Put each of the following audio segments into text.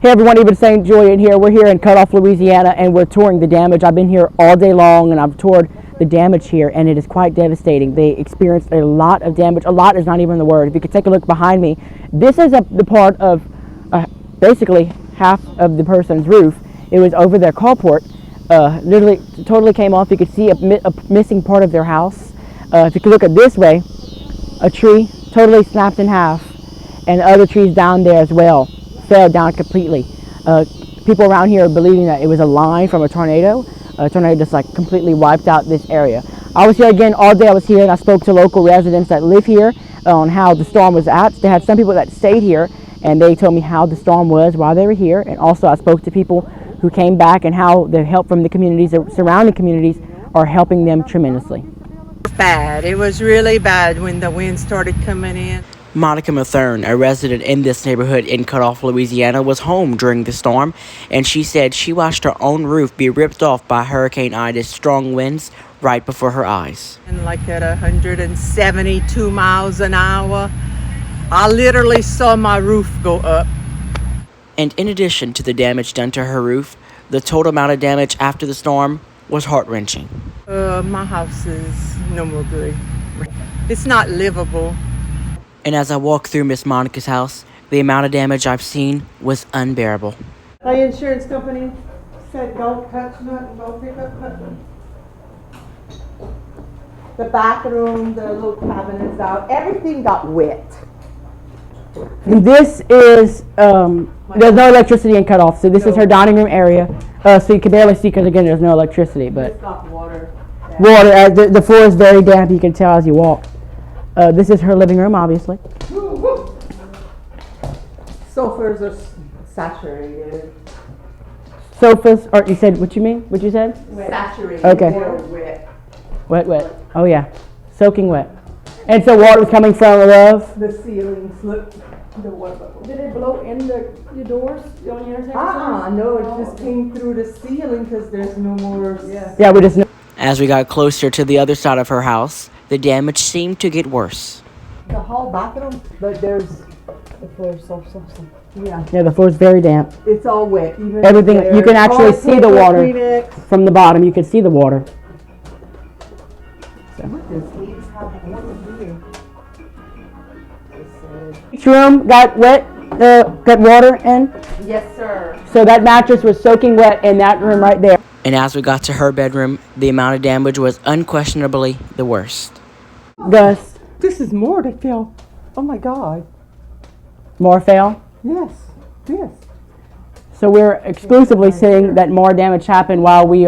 Hey everyone, even St. Julien here. We're here in Cutoff, Louisiana, and we're touring the damage. I've been here all day long, and I've toured the damage here, and it is quite devastating. They experienced a lot of damage. A lot is not even the word. If you could take a look behind me, this is the part of basically half of the person's roof. It was over their carport. Literally, totally came off. You could see a missing part of their house. If you could look at this way, a tree totally snapped in half, and other trees down there as well fell down completely. People around here are believing that it was a line from a tornado. A tornado just like completely wiped out this area. I was here again all day. I was here and I spoke to local residents that live here on how the storm was at. They had some people that stayed here and they told me how the storm was while they were here. And also I spoke to people who came back and how the help from the communities, the surrounding communities, are helping them tremendously. Bad. It was really bad when the wind started coming in. Matherne, a resident in this neighborhood in Cutoff, Louisiana, was home during the storm, and she said she watched her own roof be ripped off by Hurricane Ida's strong winds right before her eyes. And like at 172 miles an hour, I literally saw my roof go up. And in addition to the damage done to her roof, the total amount of damage after the storm was heart-wrenching. My house is no more good. It's not livable. And as I walked through Miss Monica's house, the amount of damage I've seen was unbearable. My insurance company said don't touch nothing, don't pick up nothing. The bathroom, the little cabinets out, everything got wet. This is, there's no electricity in Cutoff, so this is her dining room area. So you can barely see because again there's no electricity, but It's got water. the floor is very damp, you can tell as you walk. This is her living room, obviously. Sofas are saturated. Sofas, or you said, what you mean? What you said? Saturated. Okay. They're wet. Wet. Oh yeah, soaking wet. And so water was coming from above? The ceilings look, the water. Did it blow in the doors on your No, it just came through the ceiling because there's no more. Yeah, we just know. As we got closer to the other side of her house, the damage seemed to get worse. The whole bathroom, but there's, The floor is so. Yeah, the floor is very damp. it's all wet. Even Everything, there. you can actually Toilet see the paper, water Kleenex. from the bottom. You can see the water. Each room got wet, got water in. Yes, sir. So that mattress was soaking wet in that room right there. And as we got to her bedroom, the amount of damage was unquestionably the worst. Gus, This is more to feel. Oh my God. more fell. Yes. Yes. So we're exclusively seeing that more damage happened while we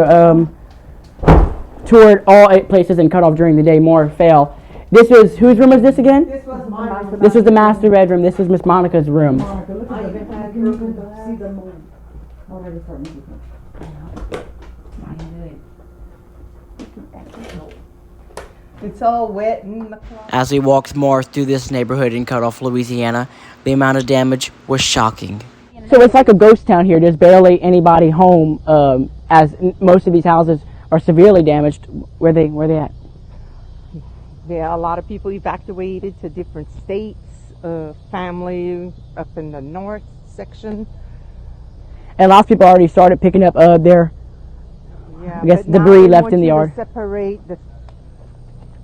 toured all 8 places and cut off during the day. More fell. This was, whose room was this again? This was mine. This was the master bedroom. This was Miss Monica's room. It's all wet in the closet. As we walked more through this neighborhood in Cutoff, Louisiana, the amount of damage was shocking. So it's like a ghost town here. There's barely anybody home, as most of these houses are severely damaged. Where they at? Yeah, a lot of people evacuated to different states, family up in the north section. And lots of people already started picking up their, Yeah, I guess, but now debris they left want in the you to yard. separate the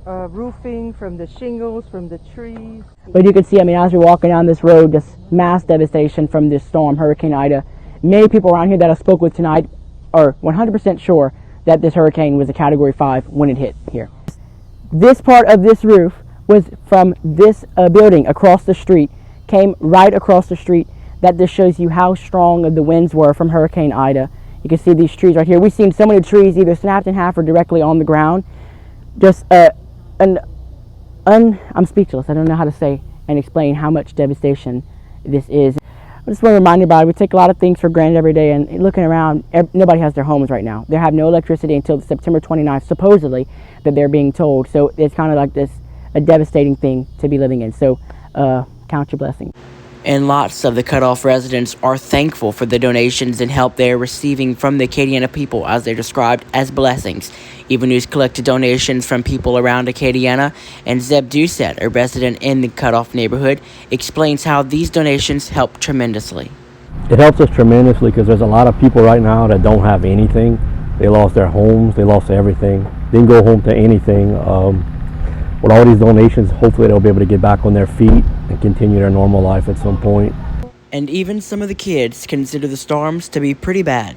roofing from the shingles, from the trees. But you can see, I mean, as we're walking down this road, just mass devastation from this storm, Hurricane Ida. Many people around here that I spoke with tonight are 100% sure that this hurricane was a Category 5 when it hit here. This part of this roof was from this building across the street, came right across the street. That just shows you how strong the winds were from Hurricane Ida. You can see these trees right here. We've seen so many trees either snapped in half or directly on the ground. Just I'm speechless. I don't know how to say and explain how much devastation this is. I just want to remind everybody, we take a lot of things for granted every day, and looking around, nobody has their homes right now. They have no electricity until September 29th, supposedly, that they're being told. So it's kind of like a devastating thing to be living in. So count your blessings. And lots of the Cutoff residents are thankful for the donations and help they are receiving from the Acadiana people, as they're described as blessings. Even News collected donations from people around Acadiana, and Zeb Doucet, a resident in the Cutoff neighborhood, explains how these donations help tremendously. It helps us tremendously because there's a lot of people right now that don't have anything. They lost their homes, they lost everything. They didn't go home to anything. With all these donations, hopefully they'll be able to get back on their feet and continue their normal life at some point. And even some of the kids consider the storms to be pretty bad.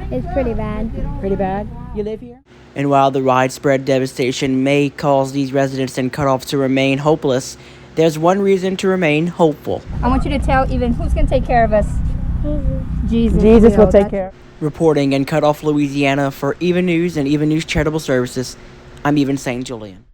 It's pretty bad. Pretty bad? You live here? And while the widespread devastation may cause these residents and cutoffs to remain hopeless, there's one reason to remain hopeful. I want you to tell even who's going to take care of us. Jesus. Jesus will take care. Reporting in Cutoff, Louisiana for Even News and Even News Charitable Services, I'm Even St. Julien.